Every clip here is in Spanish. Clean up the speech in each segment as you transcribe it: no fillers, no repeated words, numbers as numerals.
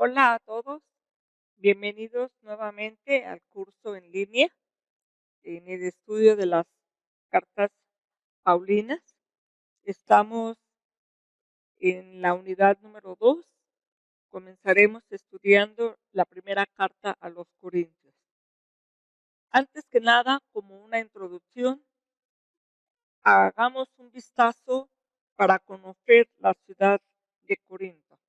Hola a todos, bienvenidos nuevamente al curso en línea en el estudio de las cartas paulinas. Estamos en la unidad número 2. Comenzaremos estudiando la primera carta a los Corintios. Antes que nada, como una introducción, hagamos un vistazo para conocer la ciudad de Corinto,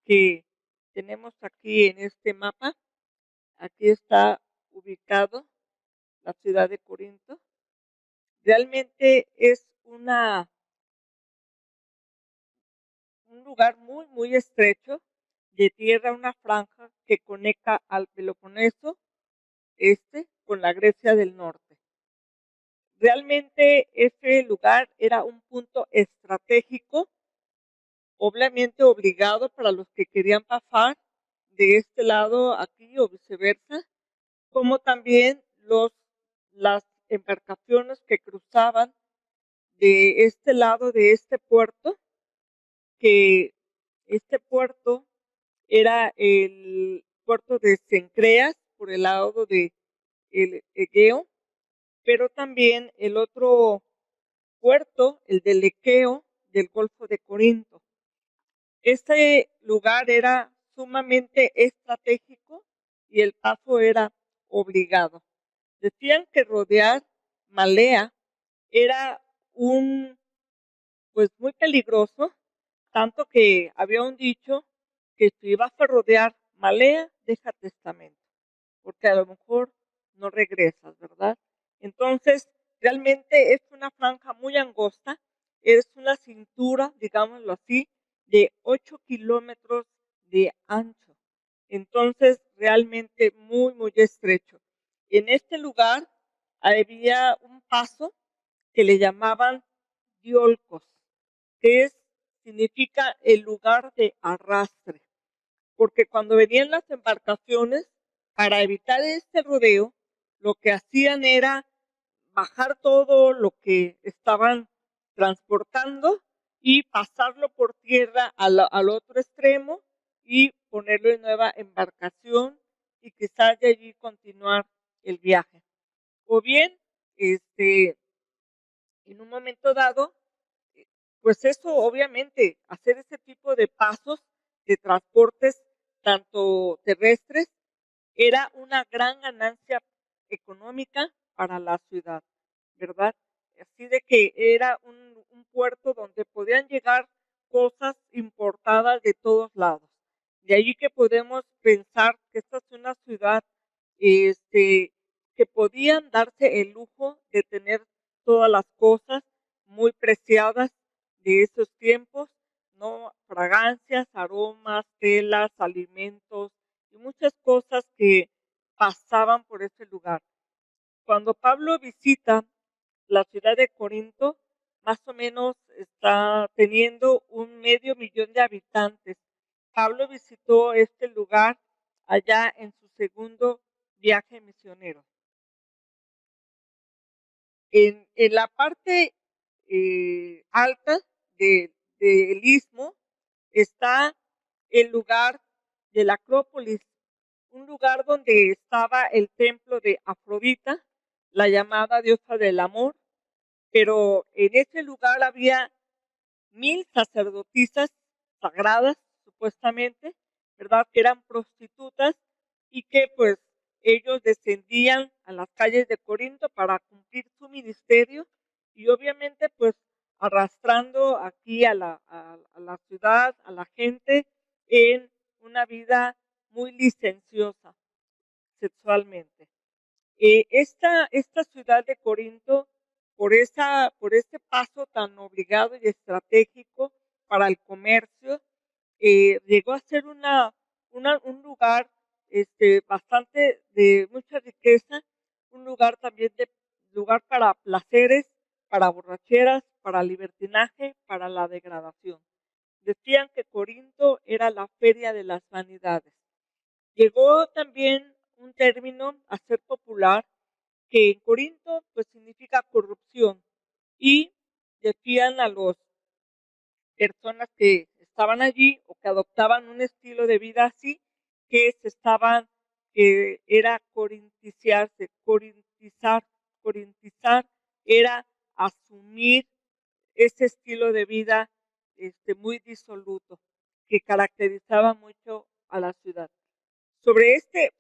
que tenemos aquí en este mapa. Aquí está ubicado la ciudad de Corinto. Realmente es un lugar muy estrecho de tierra, una franja que conecta al Peloponeso con la Grecia del norte. Realmente ese lugar era un punto estratégico, obviamente obligado para los que querían pasar de este lado aquí o viceversa, como también las embarcaciones que cruzaban de este lado de este puerto, que este puerto era el puerto de Cencreas por el lado de el Egeo, pero también el otro puerto, el del Equeo, del Golfo de Corinto. Este lugar era sumamente estratégico y el paso era obligado. Decían que rodear Malea era pues muy peligroso, tanto que había un dicho que si vas a rodear Malea, deja testamento, porque a lo mejor no regresas, ¿verdad? Entonces, realmente es una franja muy angosta, es una cintura, digámoslo así, de 8 kilómetros de ancho. Entonces, realmente muy estrecho. En este lugar había un paso que le llamaban Diolcos, que significa el lugar de arrastre, porque cuando venían las embarcaciones, para evitar este rodeo, lo que hacían era bajar todo lo que estaban transportando y pasarlo por tierra al otro extremo y ponerlo en nueva embarcación y quizás de allí continuar el viaje. O bien, en un momento dado, pues eso obviamente, hacer ese tipo de pasos de transportes tanto terrestres era una gran ganancia económica para la ciudad, ¿verdad? Así de que era un puerto donde podían llegar cosas importadas de todos lados. De ahí que podemos pensar que esta es una ciudad que podían darse el lujo de tener todas las cosas muy preciadas de esos tiempos, ¿no? Fragancias, aromas, telas, alimentos y muchas cosas que pasaban por ese lugar. Cuando Pablo visita la ciudad de Corinto, más o menos está teniendo 500,000 de habitantes. Pablo visitó este lugar allá en su segundo viaje misionero. En la parte alta del istmo está el lugar de la Acrópolis, un lugar donde estaba el templo de Afrodita, la llamada diosa del amor, pero en ese lugar había 1000 sacerdotisas sagradas, supuestamente, ¿verdad? Que eran prostitutas y que pues ellos descendían a las calles de Corinto para cumplir su ministerio y obviamente pues arrastrando aquí a la ciudad, a la gente en una vida muy licenciosa sexualmente. Esta ciudad de Corinto, por este paso tan obligado y estratégico para el comercio, llegó a ser un lugar bastante de mucha riqueza, un lugar también lugar para placeres, para borracheras, para libertinaje, para la degradación. Decían que Corinto era la feria de las vanidades. Llegó también un término a ser popular que en Corinto pues significa corrupción y decían a las personas que estaban allí o que adoptaban un estilo de vida así que se estaban, que era corintizar era asumir ese estilo de vida muy disoluto que caracterizaba mucho a la ciudad. Sobre este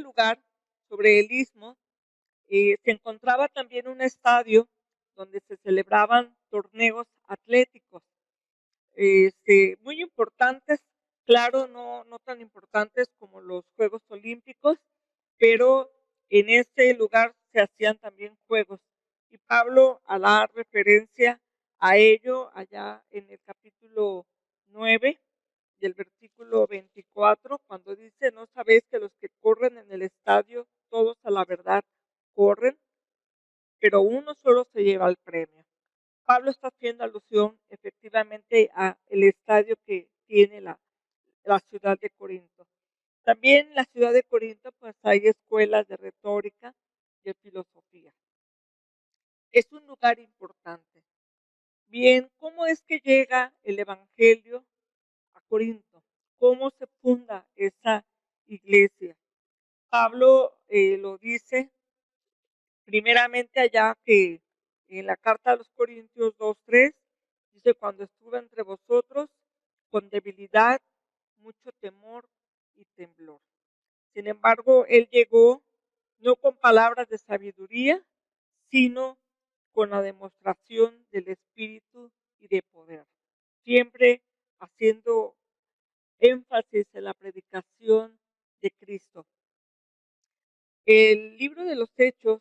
lugar, sobre el istmo, se encontraba también un estadio donde se celebraban torneos atléticos, muy importantes, claro, no tan importantes como los Juegos Olímpicos, pero en este lugar se hacían también juegos. Y Pablo, al dar referencia a ello, allá en el capítulo 9 del versículo 24, cuando dice: ¿no sabéis que los que corren en el estadio, todos a la verdad corren, pero uno solo se lleva el premio? Pablo está haciendo alusión efectivamente a el estadio que tiene la ciudad de Corinto. También en la ciudad de Corinto pues hay escuelas de retórica, de filosofía. Es un lugar importante. Bien, ¿cómo es que llega el evangelio a Corinto? ¿Cómo se funda esa iglesia? Pablo lo dice primeramente allá que en la carta a los Corintios 2:3 dice: cuando estuve entre vosotros con debilidad, mucho temor y temblor. Sin embargo, él llegó no con palabras de sabiduría, sino con la demostración del Espíritu y de poder, siempre haciendo énfasis en la predicación de Cristo. El libro de los Hechos,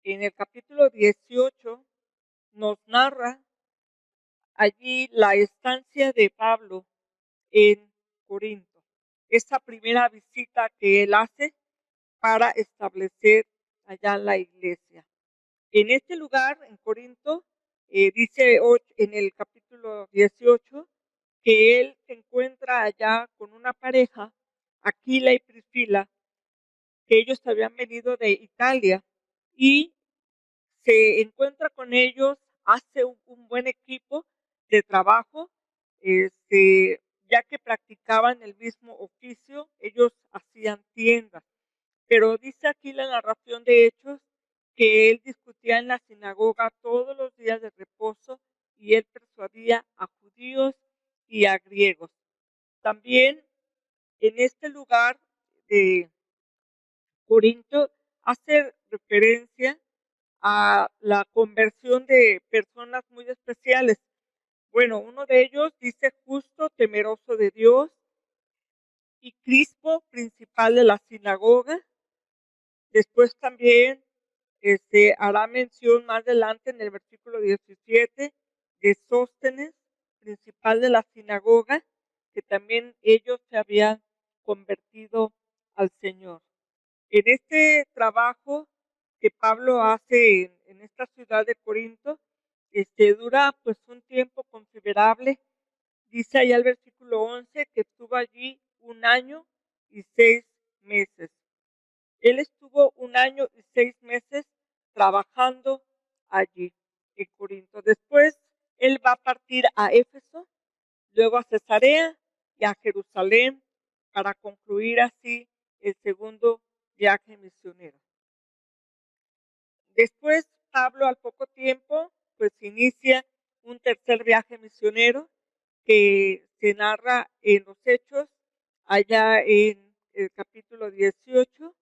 en el capítulo 18, nos narra allí la estancia de Pablo en Corinto, esa primera visita que él hace para establecer allá la iglesia. En este lugar, en Corinto, dice en el capítulo 18 que él se encuentra allá con una pareja, Aquila y Priscila, que ellos habían venido de Italia, y se encuentra con ellos, hace un buen equipo de trabajo, ya que practicaban el mismo oficio, ellos hacían tiendas. Pero dice aquí la narración de Hechos que él discutía en la sinagoga todos los días de reposo y él persuadía a judíos y a griegos. También en este lugar de Corinto hace referencia a la conversión de personas muy especiales. Bueno, uno de ellos dice: justo, temeroso de Dios, y Crispo, principal de la sinagoga. Después también hará mención más adelante en el versículo 17 de Sóstenes, principal de la sinagoga, que también ellos se habían convertido al Señor. En este trabajo que Pablo hace en esta ciudad de Corinto, dura pues un tiempo considerable. Dice allá el versículo 11 que estuvo allí 1 año y 6 meses. Él estuvo 1 año y 6 meses trabajando allí en Corinto. Después él va a partir a Éfeso, luego a Cesarea y a Jerusalén para concluir así el segundo viaje misionero. Después Pablo, al poco tiempo, pues inicia un tercer viaje misionero que se narra en los Hechos, allá en el capítulo 18,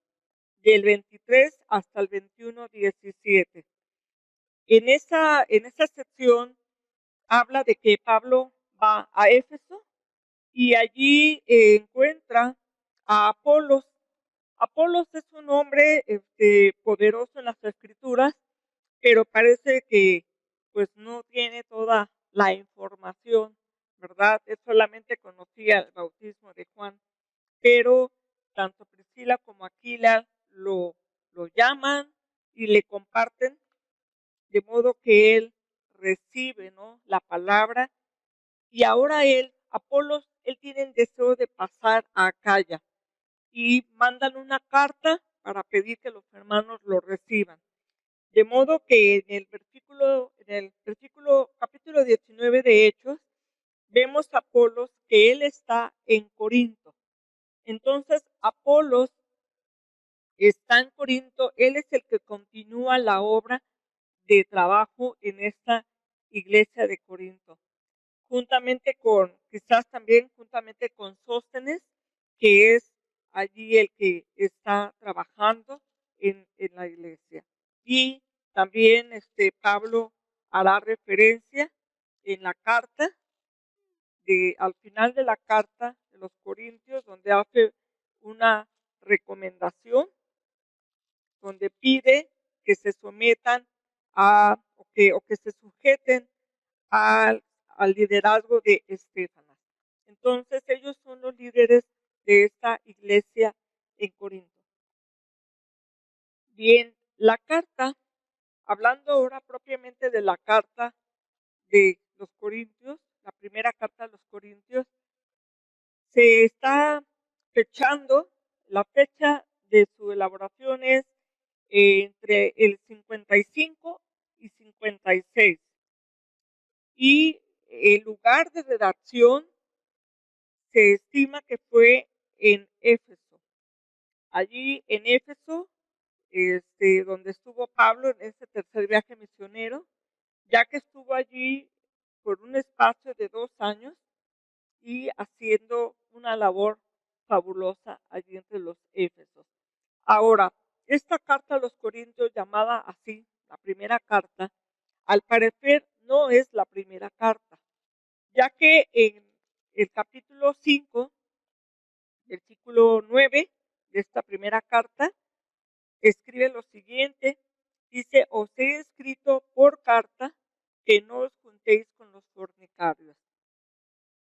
del 23 hasta el 21:17. En esa sección habla de que Pablo va a Éfeso y allí encuentra a Apolos. Apolos es un hombre poderoso en las escrituras, pero parece que pues no tiene toda la información, ¿verdad? Él solamente conocía el bautismo de Juan, pero tanto Priscila como Aquila lo llaman y le comparten, de modo que él recibe, ¿no?, la palabra. Y ahora Apolos, él tiene el deseo de pasar a Acaya y mandan una carta para pedir que los hermanos lo reciban. De modo que en el versículo capítulo 19 de Hechos, vemos a Apolos que él está en Corinto. Entonces, Apolos está en Corinto, él es el que continúa la obra de trabajo en esta iglesia de Corinto, quizás también juntamente con Sóstenes, que es allí el que está trabajando en la iglesia. Y también Pablo hará referencia en la carta, al final de la carta de los Corintios, donde hace una recomendación, donde pide que se sometan o que se sujeten al liderazgo de Estéfanas. Entonces ellos son los líderes de esta iglesia en Corinto. Bien, la carta, hablando ahora propiamente de la carta de los Corintios, la primera carta de los Corintios, se está fechando, la fecha de su elaboración es entre el 55 y 56. Y el lugar de redacción se estima que fue en Éfeso. Allí en Éfeso, donde estuvo Pablo en ese tercer viaje misionero, ya que estuvo allí por un espacio de 2 años y haciendo una labor fabulosa allí entre los Éfesos. Ahora, esta carta a los Corintios, llamada así, la primera carta, al parecer no es la primera carta, ya que en el capítulo 5, versículo 9 de esta primera carta, escribe lo siguiente, dice, os he escrito por carta que no os juntéis con los fornicarios.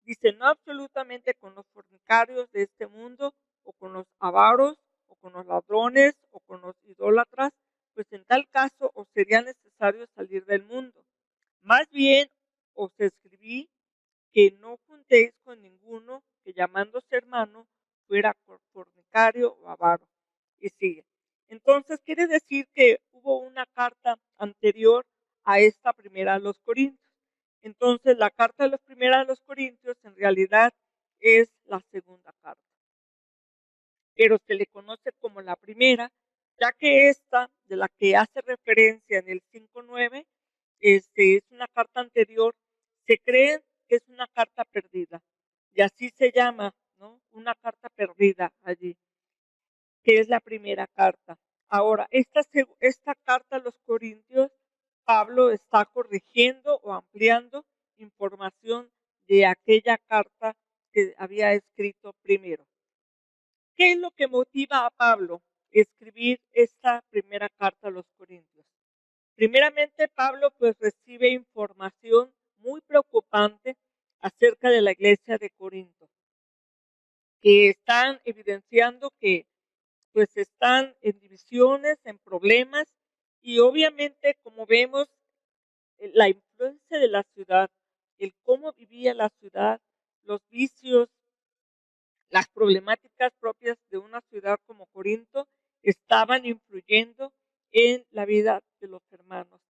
Dice, no absolutamente con los fornicarios de este mundo, o con los avaros, o con los ladrones, o con los idólatras, pues en tal caso os sería necesario salir del mundo. Más bien os escribí que no juntéis con ninguno que llamándose hermano fuera fornicario o avaro. Y sigue. Entonces quiere decir que hubo una carta anterior a esta primera a los Corintios. Entonces la carta de los primeros a los Corintios en realidad es la segunda carta, pero se le conoce como la primera, ya que esta de la que hace referencia en el 5:9 es una carta anterior, se cree que es una carta perdida, y así se llama, ¿no? Una carta perdida allí, que es la primera carta. Ahora, esta carta a los Corintios, Pablo está corrigiendo o ampliando información de aquella carta que había escrito primero. ¿Qué es lo que motiva a Pablo a escribir esta primera carta a los Corintios? Primeramente, Pablo pues recibe información muy preocupante acerca de la iglesia de Corinto, que están evidenciando que pues están en divisiones, en problemas, y obviamente, como vemos, la influencia de la ciudad, el cómo vivía la ciudad, los vicios, las problemáticas propias de una ciudad como Corinto estaban influyendo en la vida de los hermanos.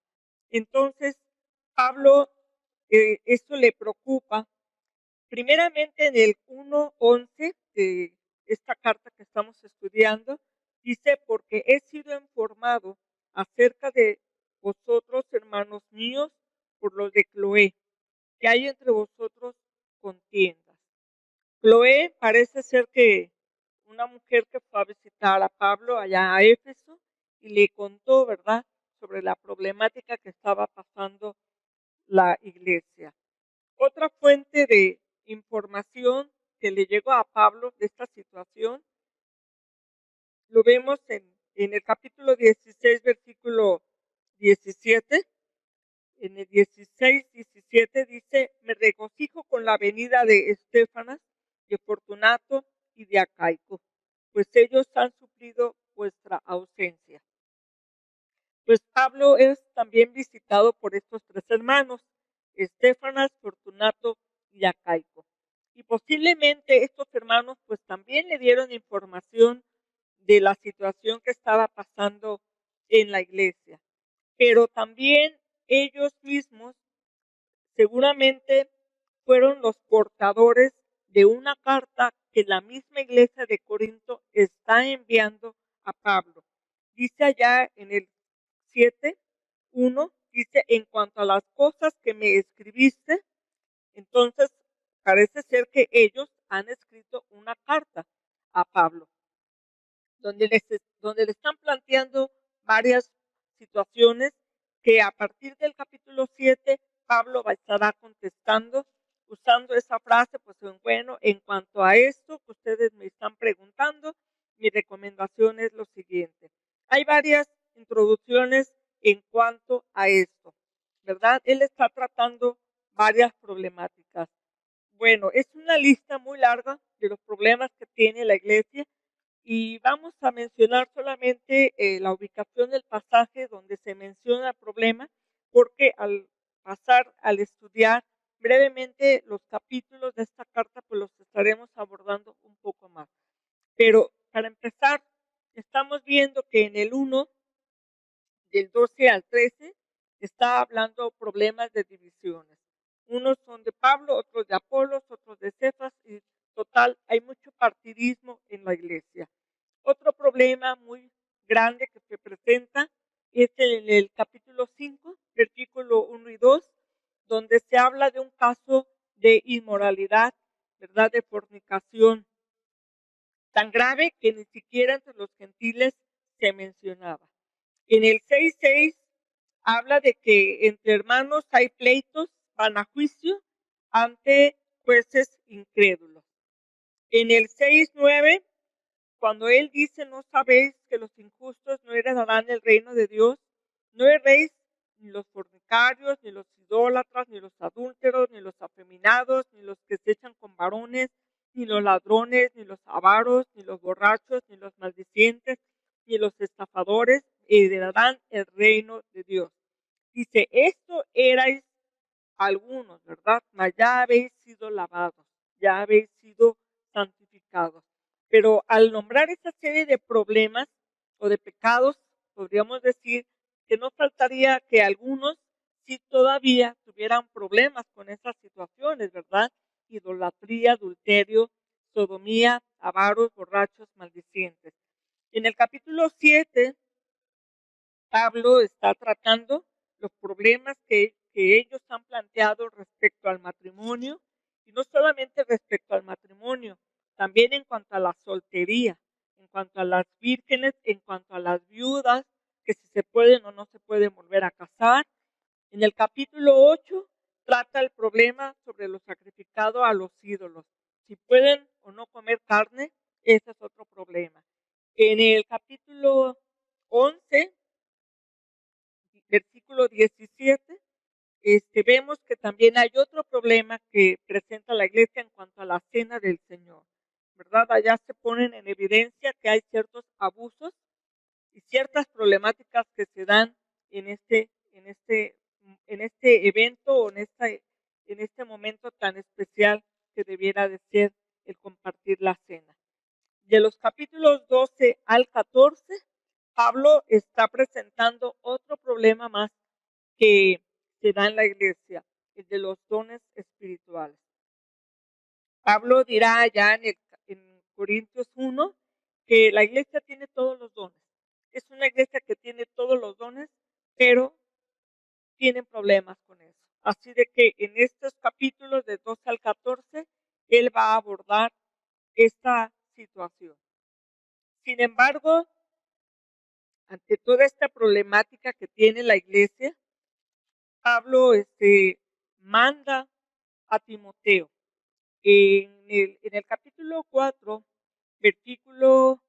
Entonces, Pablo, esto le preocupa. Primeramente, en el 1:11 de esta carta que estamos estudiando, dice, porque he sido informado acerca de vosotros, hermanos míos, por los de Cloé, que hay entre vosotros contiendas. Cloé parece ser que una mujer que fue a visitar a Pablo allá a Éfeso y le contó, ¿verdad?, sobre la problemática que estaba pasando la iglesia. Otra fuente de información que le llegó a Pablo de esta situación, lo vemos en el capítulo 16, versículo 17. En el 16:17 dice, me regocijo con la venida de Estéfanas, de Fortunato y de Acaico, pues ellos han suplido vuestra ausencia. Pues Pablo es también visitado por estos 3 hermanos, Estéfanas, Fortunato y Acaico. Y posiblemente estos hermanos pues también le dieron información de la situación que estaba pasando en la iglesia. Pero también ellos mismos seguramente fueron los portadores de una carta que la misma iglesia de Corinto está enviando a Pablo. Dice allá en el 7:1, dice, en cuanto a las cosas que me escribiste, entonces parece ser que ellos han escrito una carta a Pablo, donde le están planteando varias situaciones que a partir del capítulo 7, Pablo estará contestando usando esa frase, pues bueno, en cuanto a esto que ustedes me están preguntando, mi recomendación es lo siguiente. Hay varias introducciones en cuanto a esto, ¿verdad? Él está tratando varias problemáticas. Bueno, es una lista muy larga de los problemas que tiene la iglesia y vamos a mencionar solamente la ubicación del pasaje donde se menciona el problema, porque al pasar, al estudiar brevemente los capítulos de esta carta, pues los estaremos abordando un poco más. Pero para empezar, estamos viendo que en el 1, del 12 al 13, está hablando problemas de divisiones. Unos son de Pablo, otros de Apolos, otros de Cefas, y total, hay mucho partidismo en la iglesia. Otro problema muy grande que se presenta es en el capítulo 5, versículo 1 y 2, donde se habla de un caso de inmoralidad, ¿verdad? De fornicación, tan grave que ni siquiera entre los gentiles se mencionaba. En el 6:6 habla de que entre hermanos hay pleitos, van a juicio ante jueces incrédulos. En el 6:9, cuando él dice, no sabéis que los injustos no heredarán el reino de Dios, no erréis ni los fornicarios, ni los idólatras, ni los adúlteros, ni los afeminados, ni los que se echan con varones, ni los ladrones, ni los avaros, ni los borrachos, ni los maldicientes, ni los estafadores heredarán el reino de Dios. Dice, esto erais algunos, ¿verdad? Mas ya habéis sido lavados, ya habéis sido santificados. Pero al nombrar esta serie de problemas o de pecados, podríamos decir que no faltaría que algunos sí todavía tuvieran problemas con esas situaciones, ¿verdad? Idolatría, adulterio, sodomía, avaros, borrachos, maldicientes. En el capítulo 7, Pablo está tratando los problemas que ellos han planteado respecto al matrimonio, y no solamente respecto al matrimonio, también en cuanto a la soltería, en cuanto a las vírgenes, en cuanto a las viudas, que si se pueden o no se pueden volver a casar. En el capítulo 8 trata el problema sobre lo sacrificado a los ídolos. Si pueden o no comer carne, ese es otro problema. En el capítulo 11, versículo 17, vemos que también hay otro problema que presenta la iglesia en cuanto a la cena del Señor, ¿verdad? Allá se ponen en evidencia que hay ciertos abusos y ciertas problemáticas que se dan en este evento o en este momento tan especial que debiera de ser el compartir la cena. De los capítulos 12 al 14, Pablo está presentando otro problema más que se da en la iglesia, el de los dones espirituales. Pablo dirá allá en Corintios 1 que la iglesia tiene todos los dones. Es una iglesia que tiene todos los dones, pero tienen problemas con eso. Así de que en estos capítulos de 12 al 14, él va a abordar esta situación. Sin embargo, ante toda esta problemática que tiene la iglesia, Pablo manda a Timoteo. En el capítulo 4, versículo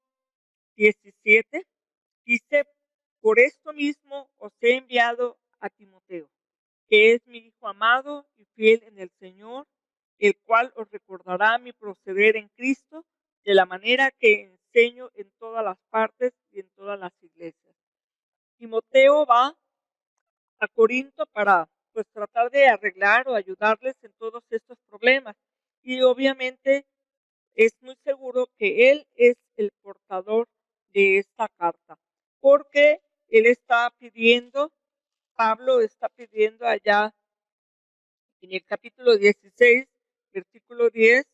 17, dice, por esto mismo os he enviado a Timoteo, que es mi hijo amado y fiel en el Señor, el cual os recordará mi proceder en Cristo, de la manera que enseño en todas las partes y en todas las iglesias. Timoteo va a Corinto para pues tratar de arreglar o ayudarles en todos estos problemas. Y obviamente es muy seguro que él es el portador de esta carta, porque él está pidiendo, Pablo está pidiendo allá en el capítulo 16, versículo 10,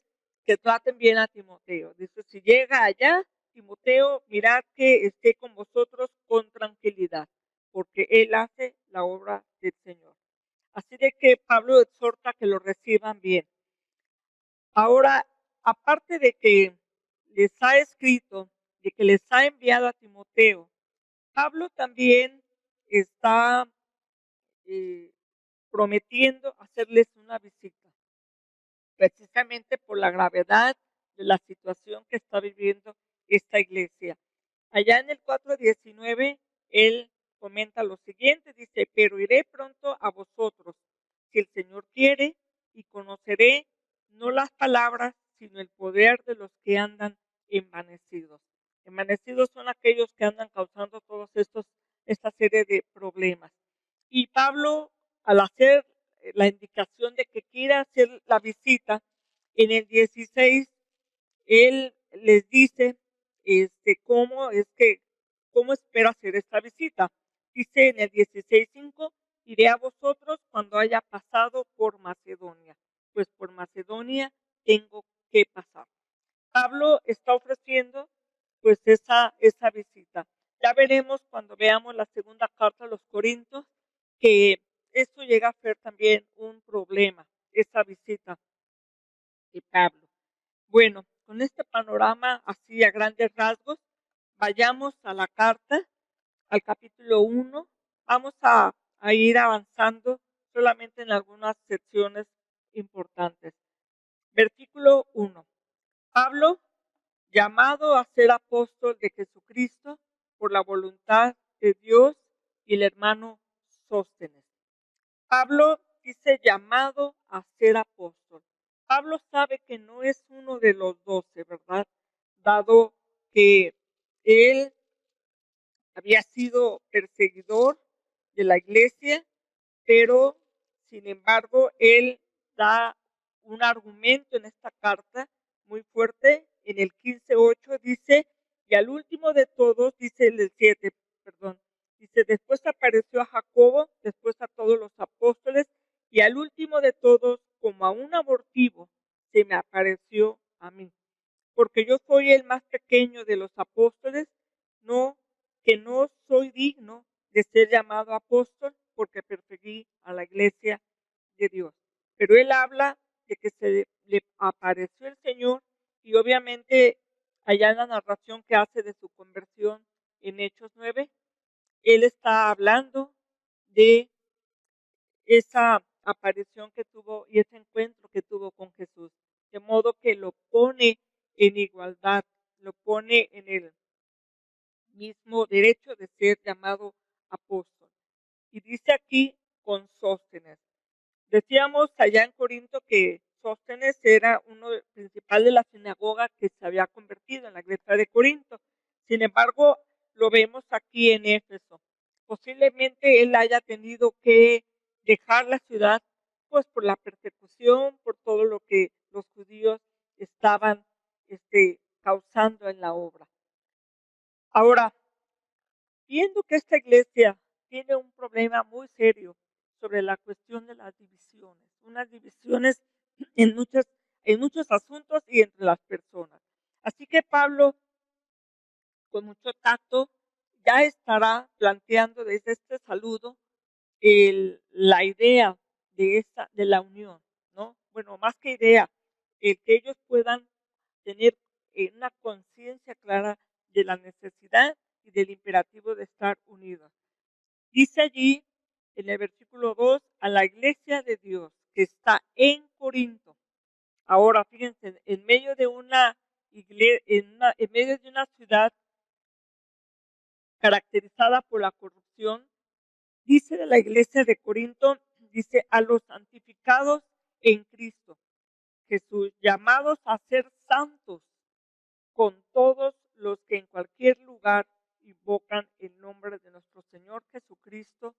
que traten bien a Timoteo. Dice, si llega allá, Timoteo, mirad que esté con vosotros con tranquilidad, porque él hace la obra del Señor. Así de que Pablo exhorta que lo reciban bien. Ahora, aparte de que les ha escrito, de que les ha enviado a Timoteo, Pablo también está prometiendo hacerles una visita, precisamente por la gravedad de la situación que está viviendo esta iglesia. Allá en el 4:19, él comenta lo siguiente, dice, pero iré pronto a vosotros, si el Señor quiere, y conoceré no las palabras, sino el poder de los que andan envanecidos. Envanecidos son aquellos que andan causando todos esta serie de problemas. Y Pablo, al hacer la indicación de que quiere hacer la visita, en el 16, él les dice cómo espera hacer esta visita. Dice en el 16:5, iré a vosotros cuando haya pasado por Macedonia, pues por Macedonia tengo que pasar. Pablo está ofreciendo pues esa visita. Ya veremos cuando veamos la segunda carta a los Corintios que esto llega a ser también un problema, esa visita de Pablo. Bueno, con este panorama así a grandes rasgos, vayamos a la carta, al capítulo 1. Vamos a ir avanzando solamente en algunas secciones importantes. Versículo 1. Pablo, llamado a ser apóstol de Jesucristo por la voluntad de Dios, y el hermano Sóstenes. Pablo dice llamado a ser apóstol. Pablo sabe que no es uno de los 12, ¿verdad? Dado que él había sido perseguidor de la iglesia, pero sin embargo él da un argumento en esta carta muy fuerte. En el 15:8 dice, y al último de todos, dice el 7, perdón, dice, después apareció a Jacobo, después a todos los apóstoles, y al último de todos, como a un abortivo, se me apareció a mí. Porque yo soy el más pequeño de los apóstoles, que no soy digno de ser llamado apóstol, porque perseguí a la iglesia de Dios. Pero él habla de que se le apareció el Señor, y obviamente allá en la narración que hace de su conversión en Hechos 9, él está hablando de esa aparición que tuvo y ese encuentro que tuvo con Jesús. De modo que lo pone en igualdad, lo pone en el mismo derecho de ser llamado apóstol. Y dice aquí con Sóstenes. Decíamos allá en Corinto que Sóstenes era uno principal de la sinagoga que se había convertido en la iglesia de Corinto. Sin embargo, lo vemos aquí en Éfeso. Posiblemente él haya tenido que dejar la ciudad pues por la persecución, por todo lo que los judíos estaban causando en la obra. Ahora, viendo que esta iglesia tiene un problema muy serio sobre la cuestión de las divisiones, unas divisiones en muchos asuntos y entre las personas. Así que Pablo, con mucho tacto, ya estará planteando desde este saludo la idea de la unión, ¿no? Bueno, más que idea, el que ellos puedan tener una conciencia clara de la necesidad y del imperativo de estar unidos. Dice allí en el versículo 2 a la iglesia de Dios que está en Corinto. Ahora, fíjense, en medio de una iglesia, en medio de una ciudad caracterizada por la corrupción, dice de la iglesia de Corinto, dice a los santificados en Cristo Jesús, llamados a ser santos con todos los que en cualquier lugar invocan el nombre de nuestro Señor Jesucristo,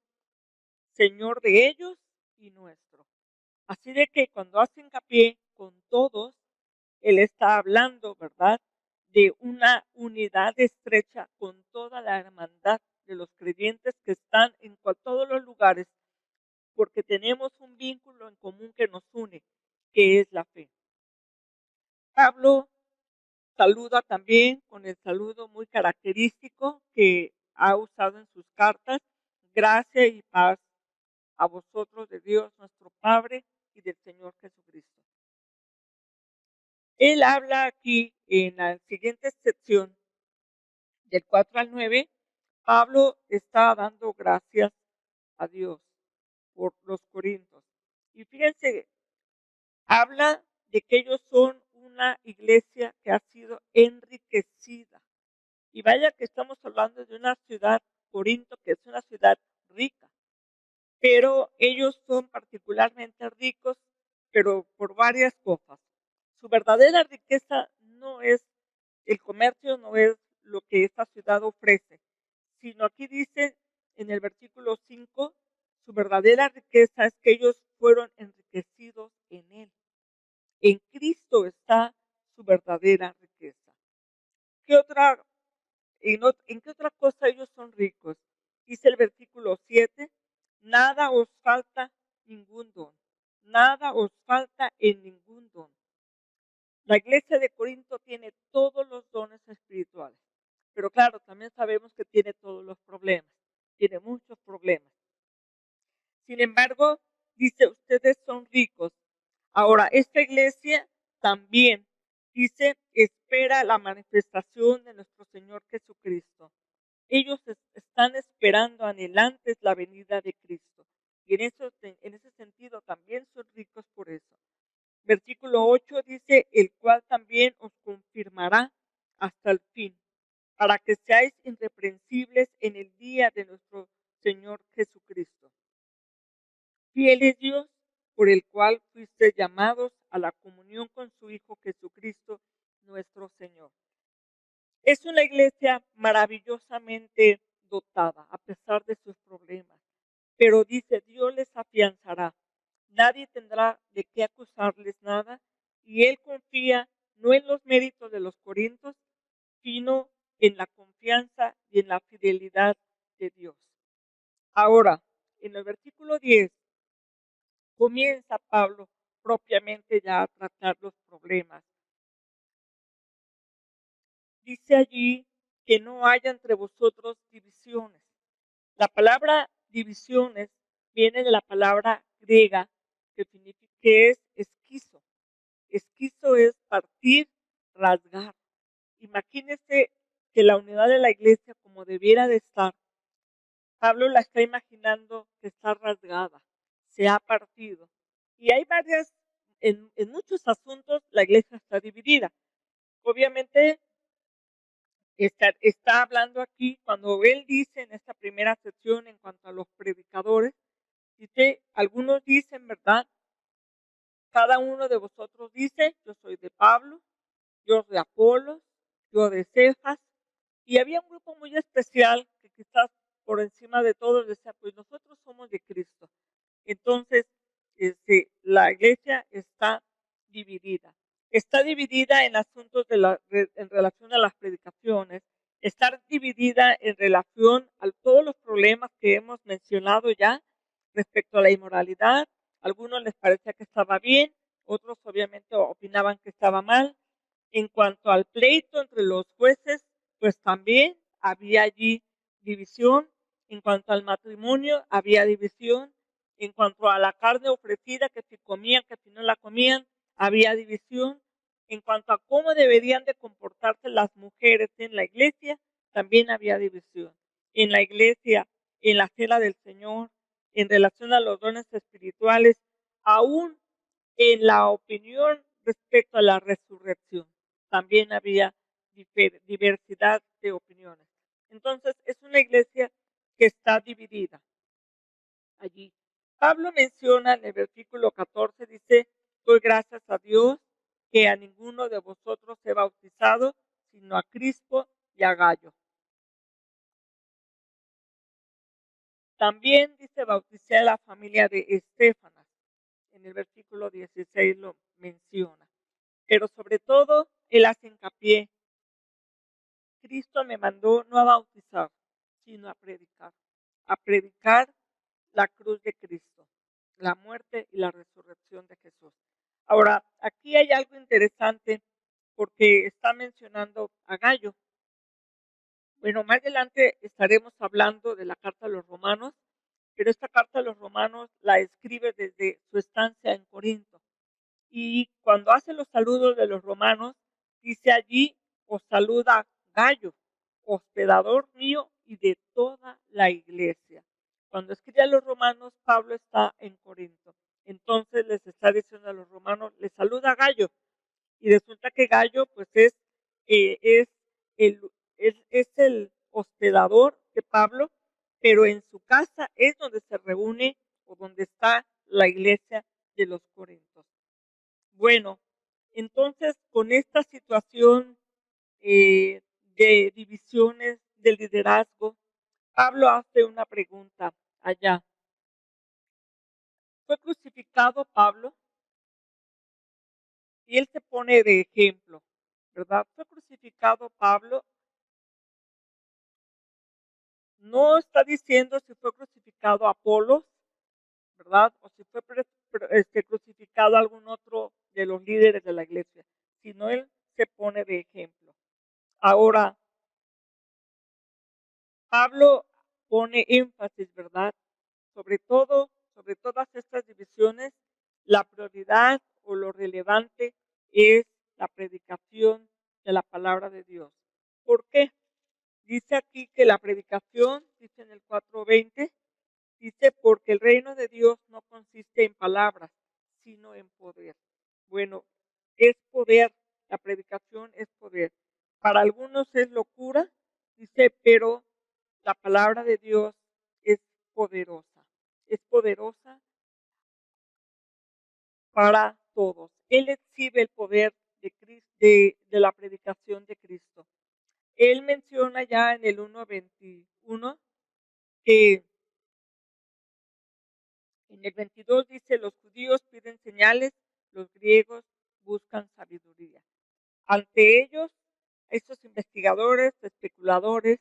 Señor de ellos y nuestro. Así de que cuando hace hincapié con todos, él está hablando, ¿verdad?, de una unidad estrecha con toda la hermandad de los creyentes que están en todos los lugares, porque tenemos un vínculo en común que nos une, que es la fe. Pablo saluda también con el saludo muy característico que ha usado en sus cartas: gracia y paz a vosotros de Dios nuestro Padre y del Señor Jesucristo. Él habla aquí en la siguiente sección, del 4 al 9, Pablo está dando gracias a Dios por los corintios. Y fíjense, habla de que ellos son una iglesia que ha sido enriquecida. Y vaya que estamos hablando de una ciudad, Corinto, que es una ciudad rica, pero ellos son particularmente ricos, pero por varias cosas. Su verdadera riqueza no es el comercio, no es lo que esta ciudad ofrece, sino aquí dice en el versículo 5, su verdadera riqueza es que ellos fueron enriquecidos en Él. En Cristo está su verdadera riqueza. ¿En qué otra cosa ellos son ricos? Dice el versículo 7, nada os falta ningún don, nada os falta en ningún don. La iglesia de Corinto tiene todos los dones espirituales, pero claro, también sabemos que tiene todos los problemas, tiene muchos problemas. Sin embargo, dice, ustedes son ricos. Ahora, esta iglesia también dice, espera la manifestación de nuestro Señor Jesucristo. Ellos están esperando anhelantes la venida de Cristo. Y en ese sentido también son ricos por eso. Versículo 8 dice, el cual también os confirmará hasta el fin, para que seáis irreprensibles en el día de nuestro Señor Jesucristo. Fiel es Dios, por el cual fuiste llamados a la comunión con su Hijo Jesucristo, nuestro Señor. Es una iglesia maravillosamente dotada, a pesar de sus problemas. Pero dice, Dios les afianzará. Nadie tendrá de qué acusarles nada. Y Él confía no en los méritos de los corintios, sino en la confianza y en la fidelidad de Dios. Ahora, en el versículo 10, comienza Pablo propiamente ya a tratar los problemas. Dice allí que no haya entre vosotros divisiones. La palabra divisiones viene de la palabra griega que significa que es esquizo. Esquizo es partir, rasgar. Imagínense que la unidad de la iglesia como debiera de estar, Pablo la está imaginando que está rasgada, se ha partido. Y hay varias, en muchos asuntos la iglesia está dividida. Obviamente está hablando aquí, cuando él dice en esta primera sección en cuanto a los predicadores, dice, algunos dicen, ¿verdad? Cada uno de vosotros dice, yo soy de Pablo, yo de Apolos, yo de Cefas. Y había un grupo muy especial que quizás por encima de todos decía, pues nosotros somos de Cristo. Entonces, la iglesia está dividida. Está dividida en asuntos en relación a las predicaciones, está dividida en relación a todos los problemas que hemos mencionado ya respecto a la inmoralidad. Algunos les parecía que estaba bien, otros obviamente opinaban que estaba mal. En cuanto al pleito entre los jueces, pues también había allí división. En cuanto al matrimonio, había división. En cuanto a la carne ofrecida, que si comían, que si no la comían, había división. En cuanto a cómo deberían de comportarse las mujeres en la iglesia, también había división. En la iglesia, en la cena del Señor, en relación a los dones espirituales, aún en la opinión respecto a la resurrección, también había diversidad de opiniones. Entonces, es una iglesia que está dividida allí. Pablo menciona en el versículo 14, dice, doy gracias a Dios que a ninguno de vosotros he bautizado, sino a Crispo y a Gallo. También dice, bauticé a la familia de Estéfanas. En el versículo 16 lo menciona. Pero sobre todo, él hace hincapié, Cristo me mandó no a bautizar, sino a predicar la cruz de Cristo, la muerte y la resurrección de Jesús. Ahora, aquí hay algo interesante porque está mencionando a Gallo. Bueno, más adelante estaremos hablando de la carta a los romanos, pero esta carta a los romanos la escribe desde su estancia en Corinto. Y cuando hace los saludos de los romanos, dice allí, os saluda Gallo, hospedador mío y de toda la iglesia. Cuando escribe a los romanos, Pablo está en Corinto. Entonces les está diciendo a los romanos, les saluda Gallo. Y resulta que Gallo, pues es, el, es el hospedador de Pablo, pero en su casa es donde se reúne o donde está la iglesia de los Corintios. Bueno, entonces con esta situación de divisiones del liderazgo, Pablo hace una pregunta allá. ¿Fue crucificado Pablo? Y él se pone de ejemplo, ¿verdad? Fue crucificado Pablo. No está diciendo si fue crucificado Apolos, ¿verdad? O si fue crucificado algún otro de los líderes de la iglesia, sino él se pone de ejemplo. Ahora, Pablo pone énfasis, ¿verdad? Sobre todo, sobre todas estas divisiones, la prioridad o lo relevante es la predicación de la palabra de Dios. ¿Por qué? Dice aquí que la predicación, dice en el 4:20, dice, porque el reino de Dios no consiste en palabras, sino en poder. Bueno, es poder, la predicación es poder. Para algunos es locura, dice, pero la palabra de Dios es poderosa para todos. Él exhibe el poder de la predicación de Cristo. Él menciona ya en el 1:21 que en el 22 dice, los judíos piden señales, los griegos buscan sabiduría. Ante ellos, estos investigadores, especuladores,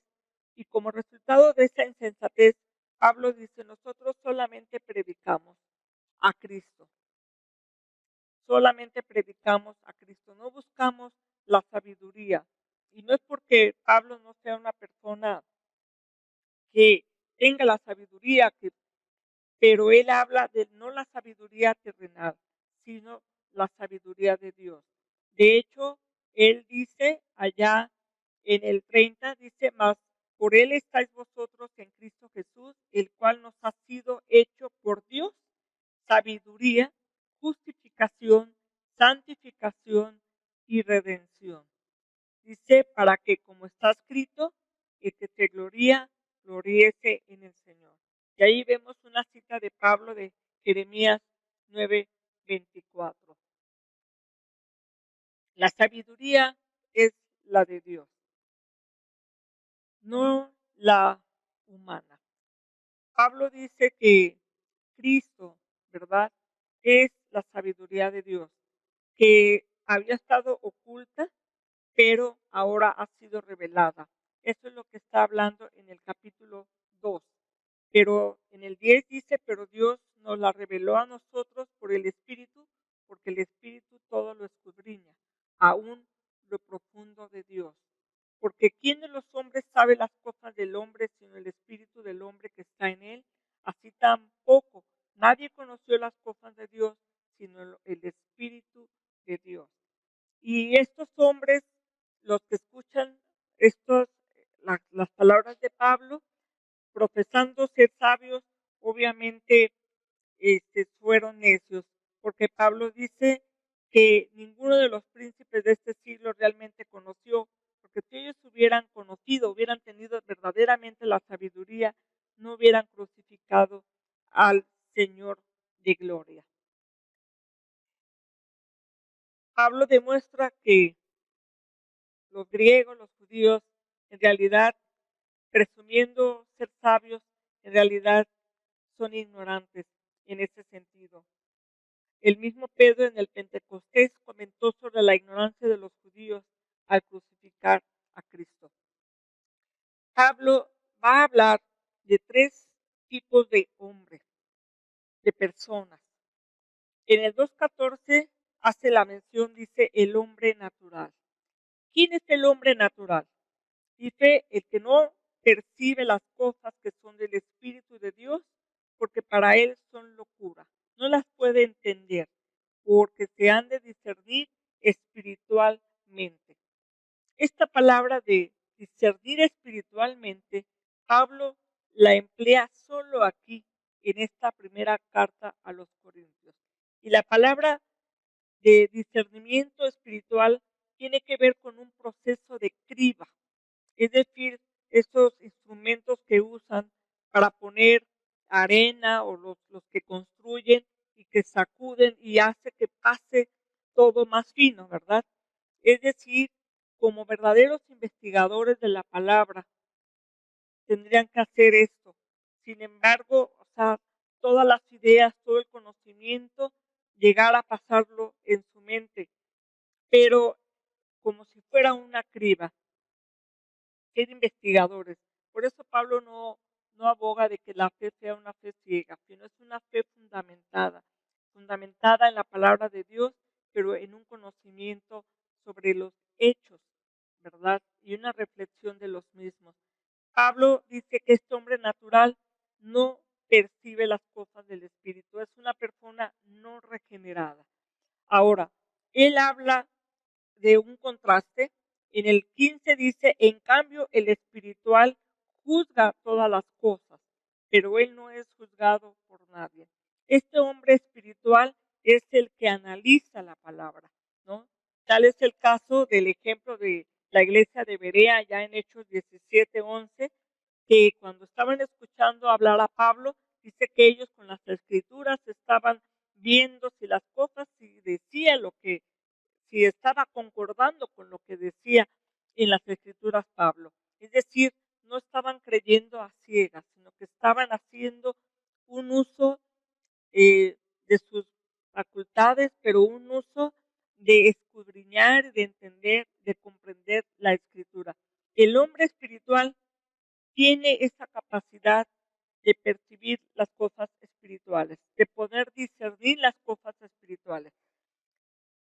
y como resultado de esa insensatez, Pablo dice, nosotros solamente predicamos a Cristo. Solamente predicamos a Cristo, no buscamos la sabiduría. Y no es porque Pablo no sea una persona que tenga la sabiduría, pero él habla de no la sabiduría terrenal, sino la sabiduría de Dios. De hecho, él dice allá en el 30, dice, más por él estáis vosotros en Cristo Jesús, el cual nos ha sido hecho por Dios sabiduría, justificación, santificación y redención. Dice, para que como está escrito, el que se gloríese en el Señor. Y ahí vemos una cita de Pablo de Jeremías 9:24. La sabiduría es la de Dios, no la humana. Pablo dice que Cristo, ¿verdad?, es la sabiduría de Dios, que había estado oculta, pero ahora ha sido revelada. Eso es lo que está hablando en el capítulo 2. Pero en el 10 dice, pero Dios nos la reveló a nosotros por el Espíritu, porque el Espíritu todo lo escudriña, aún lo profundo de Dios. Porque ¿quién de los hombres sabe las cosas del hombre sino el Espíritu del hombre que está en él? Así tampoco nadie conoció las cosas de Dios sino el Espíritu de Dios. Y estos hombres, los que escuchan las palabras de Pablo, profesando ser sabios, obviamente fueron necios, porque Pablo dice que ninguno de los príncipes de este siglo realmente conoció, porque si ellos hubieran conocido, hubieran tenido verdaderamente la sabiduría, no hubieran crucificado al Señor de gloria. Pablo demuestra que los griegos, los judíos, en realidad, presumiendo ser sabios, en realidad son ignorantes en ese sentido. El mismo Pedro en el Pentecostés comentó sobre la ignorancia de los judíos al crucificar a Cristo. Pablo va a hablar de 3 tipos de hombres, de personas. En el 2:14 hace la mención, dice, el hombre natural. ¿Quién es el hombre natural? Dice, el que no percibe las cosas que son del Espíritu de Dios, porque para él son locura. No las puede entender, porque se han de discernir espiritualmente. Esta palabra de discernir espiritualmente, Pablo la emplea solo aquí, en esta primera carta a los Corintios. Y la palabra de discernimiento espiritual tiene que ver con un proceso de criba, es decir, esos instrumentos que usan para poner arena o los que construyen y que sacuden y hace que pase todo más fino, ¿verdad? Es decir, como verdaderos investigadores de la palabra, tendrían que hacer esto. Sin embargo, o sea, todas las ideas, todo el conocimiento, llegar a pasarlo en su mente, pero como si fuera una criba, ser investigadores. Por eso Pablo no aboga de que la fe sea una fe ciega, sino es una fe fundamentada en la palabra de Dios, pero en un conocimiento sobre los hechos, ¿verdad? Y una reflexión de los mismos. Pablo dice que este hombre natural no percibe las cosas del Espíritu, es una persona no regenerada. Ahora, él habla de un contraste. En el 15 dice, en cambio el espiritual juzga todas las cosas, pero él no es juzgado por nadie. Este hombre espiritual es el que analiza la palabra, ¿no? Tal es el caso del ejemplo de la iglesia de Berea, ya en Hechos 17:11, que cuando estaban escuchando hablar a Pablo, dice que ellos con las escrituras estaban viendo si las cosas, si decía lo que, si estaba concordando con lo que decía en las escrituras Pablo. Es decir, no estaban creyendo a ciegas, sino que estaban haciendo un uso de sus facultades, pero un uso de escudriñar, de entender, de comprender la escritura. El hombre espiritual tiene esa capacidad de percibir las cosas espirituales, de poder discernir las cosas espirituales.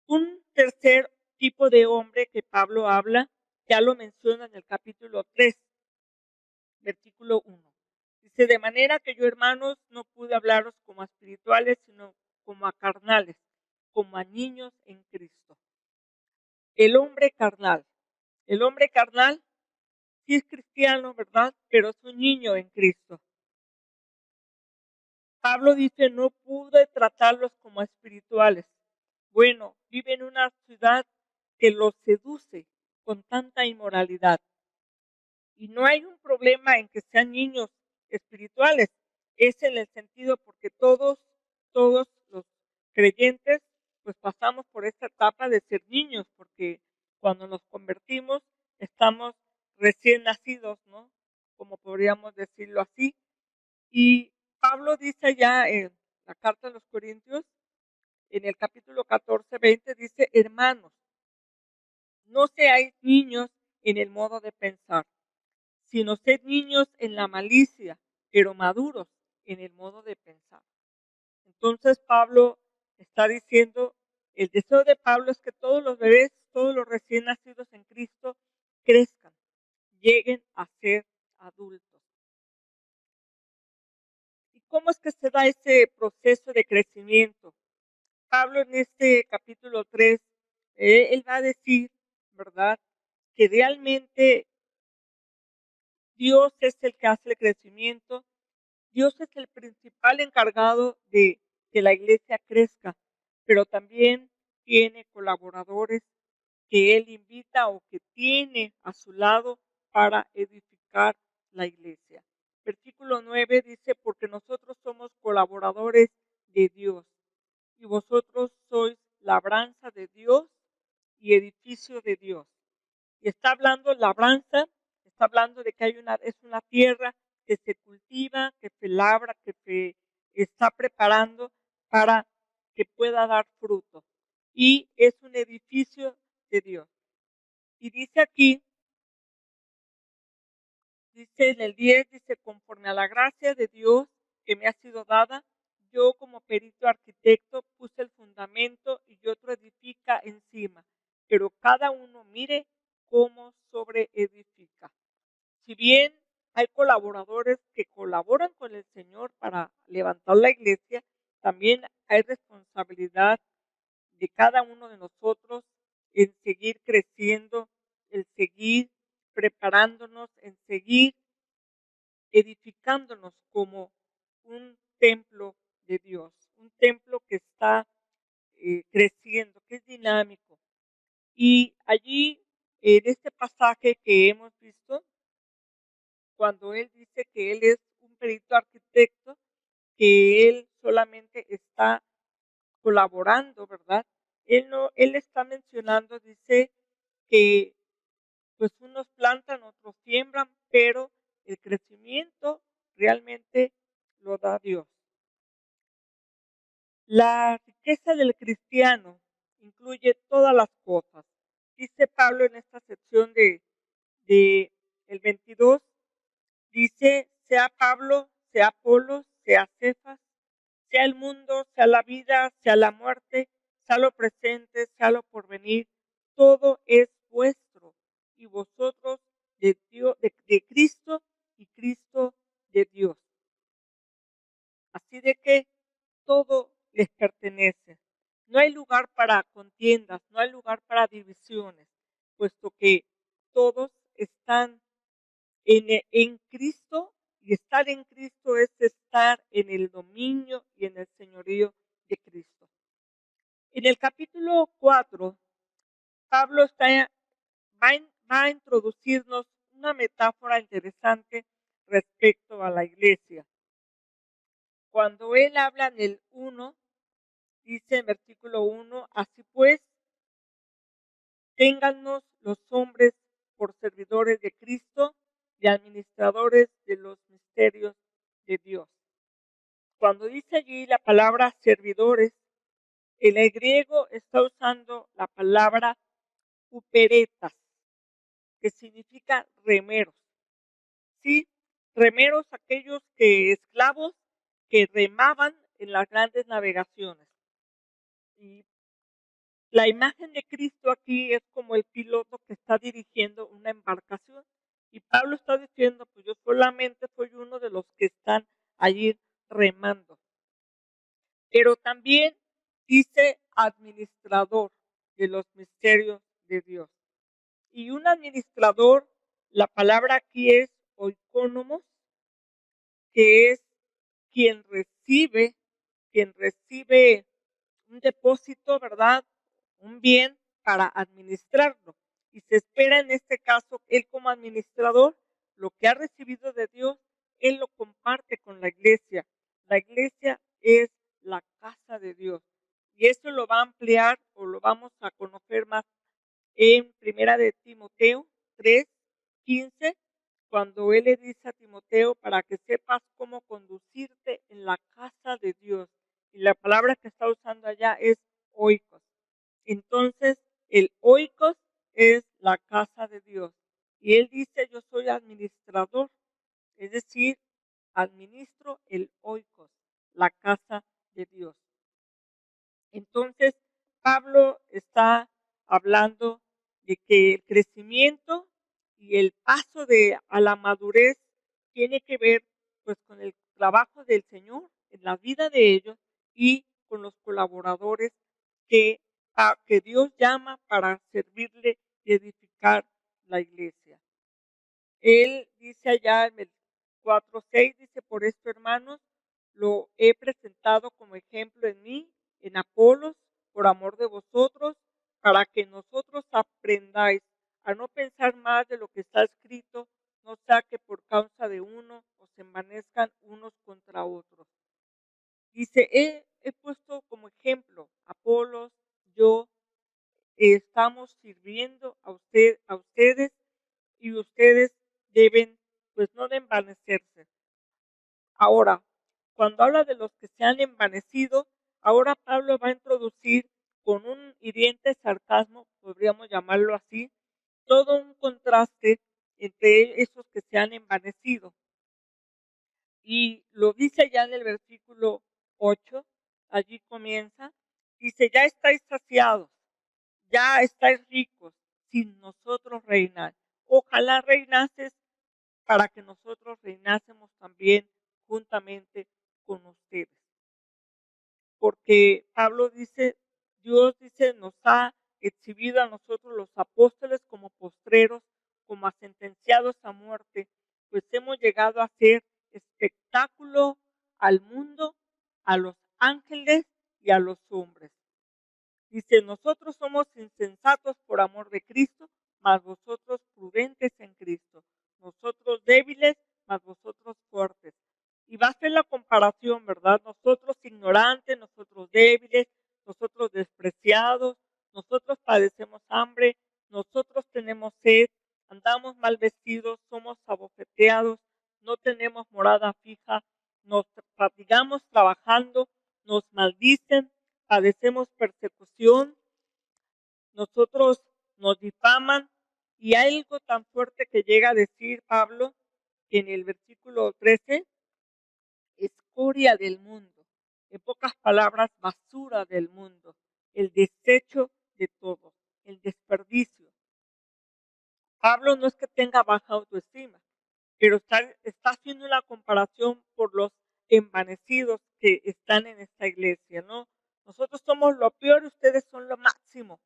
Un tercer tipo de hombre que Pablo habla, ya lo menciona en el capítulo 3, versículo 1. Dice, de manera que yo, hermanos, no pude hablaros como a espirituales, sino como a carnales, como a niños en Cristo. El hombre carnal sí es cristiano, ¿verdad? Pero es un niño en Cristo. Pablo dice, no pude tratarlos como a espirituales. Bueno, vive en una ciudad que los seduce con tanta inmoralidad. Y no hay un problema en que sean niños espirituales, es en el sentido porque todos los creyentes, pues pasamos por esta etapa de ser niños, porque cuando nos convertimos estamos recién nacidos, ¿no? Como podríamos decirlo así. Y Pablo dice ya en la carta a los Corintios, en el capítulo 14:20, dice, hermanos, no seáis niños en el modo de pensar, sino sed niños en la malicia, pero maduros en el modo de pensar. Entonces Pablo está diciendo, el deseo de Pablo es que todos los bebés, todos los recién nacidos en Cristo, crezcan, lleguen a ser adultos. ¿Y cómo es que se da ese proceso de crecimiento? Pablo en este capítulo 3, él va a decir, ¿verdad?, que realmente Dios es el que hace el crecimiento. Dios es el principal encargado de que la iglesia crezca, pero también tiene colaboradores que Él invita o que tiene a su lado para edificar la iglesia. Versículo 9 dice, porque nosotros somos colaboradores de Dios y vosotros sois labranza de Dios y edificio de Dios. Y está hablando labranza, está hablando de que es una tierra que se cultiva, que se labra, que se está preparando para que pueda dar fruto. Y es un edificio de Dios. Y dice aquí, dice en el 10, dice, conforme a la gracia de Dios que me ha sido dada, yo como perito arquitecto puse el fundamento y otro edifica encima, pero cada uno mire bien hay colaboradores que colaboran con el Señor para levantar la iglesia, también hay responsabilidad de cada uno de nosotros en seguir creciendo, en seguir preparándonos, en seguir edificándonos como un templo de Dios, un templo que está creciendo, que es dinámico. Y allí, en este pasaje que hemos visto, cuando él dice que él es un perito arquitecto, que él solamente está colaborando, ¿verdad? Él está mencionando, dice que pues unos plantan, otros siembran, pero el crecimiento realmente lo da Dios. La riqueza del cristiano incluye todas las cosas. Dice Pablo en esta sección de el 22, dice, sea Pablo, sea Apolos, sea Cefas, sea el mundo, sea la vida, sea la muerte, sea lo presente, sea lo porvenir, todo es vuestro y vosotros de Dios, de Cristo y Cristo de Dios. Así de que todo les pertenece. No hay lugar para contiendas, no hay lugar para divisiones, puesto que todos están en Cristo, y estar en Cristo es estar en el dominio y en el señorío de Cristo. En el capítulo 4, Pablo va a introducirnos una metáfora interesante respecto a la iglesia. Cuando él habla en el 1, dice en versículo 1, así pues, téngannos los hombres por servidores de Cristo y administradores de los misterios de Dios. Cuando dice allí la palabra servidores, en el griego está usando la palabra uperetas, que significa remeros. Sí, remeros aquellos esclavos que remaban en las grandes navegaciones. Y la imagen de Cristo aquí es como el piloto que está dirigiendo una embarcación. Y Pablo está diciendo, pues yo solamente soy uno de los que están allí remando. Pero también dice administrador de los misterios de Dios. Y un administrador, la palabra aquí es oikónomos, que es quien recibe un depósito, ¿verdad? Un bien para administrarlo. Y se espera en este caso, él como administrador, lo que ha recibido de Dios, él lo comparte con la iglesia. La iglesia es la casa de Dios. Y eso lo va a ampliar o lo vamos a conocer más en Primera de Timoteo 3:15, cuando él le dice a Timoteo para que sepas cómo conducirte en la casa de Dios. Y la palabra que está usando allá es oikos. Entonces, el oikos es la casa de Dios. Y él dice, yo soy administrador, es decir, administro el oikos, la casa de Dios. Entonces, Pablo está hablando de que el crecimiento y el paso a la madurez tiene que ver pues con el trabajo del Señor en la vida de ellos y con los colaboradores que Dios llama para servirle y edificar la iglesia. Él dice allá en el 4:6, dice, por esto, hermanos, lo he presentado como ejemplo en mí, en Apolos, por amor de vosotros, para que nosotros aprendáis a no pensar más de lo que está escrito, no sea que por causa de uno os envanezcan unos contra otros. Dice, he puesto como ejemplo Apolos, yo estamos sirviendo a ustedes, y ustedes deben, pues no de envanecerse. Ahora, cuando habla de los que se han envanecido, ahora Pablo va a introducir con un hiriente sarcasmo, podríamos llamarlo así, todo un contraste entre esos que se han envanecido. Y lo dice ya en el versículo 8, allí comienza, dice, ya estáis saciados, ya estáis ricos, sin nosotros reinar. Ojalá reinases para que nosotros reinásemos también juntamente con ustedes. Porque Pablo dice, Dios dice, nos ha exhibido a nosotros los apóstoles como postreros, como a sentenciados a muerte, pues hemos llegado a ser espectáculo al mundo, a los ángeles y a los hombres. Dice, nosotros somos insensatos por amor de Cristo, mas vosotros prudentes en Cristo. Nosotros débiles, mas vosotros fuertes. Y va a ser la comparación, ¿verdad? Nosotros ignorantes, nosotros débiles, nosotros despreciados, nosotros padecemos hambre, nosotros tenemos sed, andamos mal vestidos, somos abofeteados, no tenemos morada fija, nos fatigamos trabajando, nos maldicen, padecemos persecución, nosotros nos difaman, y hay algo tan fuerte que llega a decir Pablo que en el versículo 13, escoria del mundo, en pocas palabras, basura del mundo, el desecho de todo, el desperdicio. Pablo no es que tenga baja autoestima, pero está haciendo una comparación por los envanecidos que están en esta iglesia, ¿no? Nosotros somos lo peor, ustedes son lo máximo,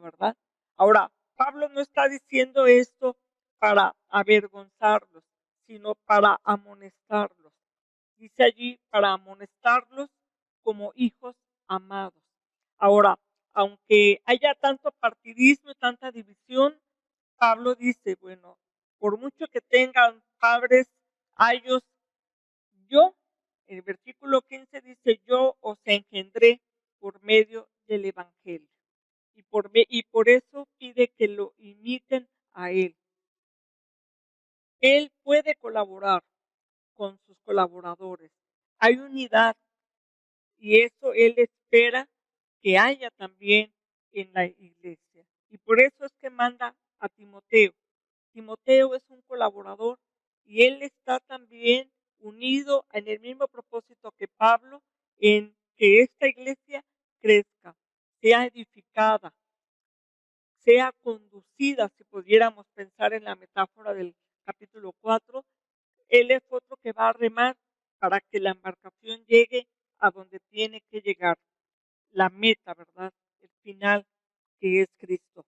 ¿verdad? Ahora, Pablo no está diciendo esto para avergonzarlos, sino para amonestarlos. Dice allí, para amonestarlos como hijos amados. Ahora, aunque haya tanto partidismo y tanta división, Pablo dice, bueno, por mucho que tengan padres, a ellos, yo, en el versículo 15 dice, yo os engendré por medio del Evangelio. Y por eso pide que lo imiten a él. Él puede colaborar con sus colaboradores. Hay unidad y eso él espera que haya también en la iglesia. Y por eso es que manda a Timoteo. Timoteo es un colaborador y él está también unido en el mismo propósito que Pablo, en que esta iglesia crezca, sea edificada, sea conducida, si pudiéramos pensar en la metáfora del capítulo 4, él es otro que va a remar para que la embarcación llegue a donde tiene que llegar, la meta, ¿verdad? El final, que es Cristo.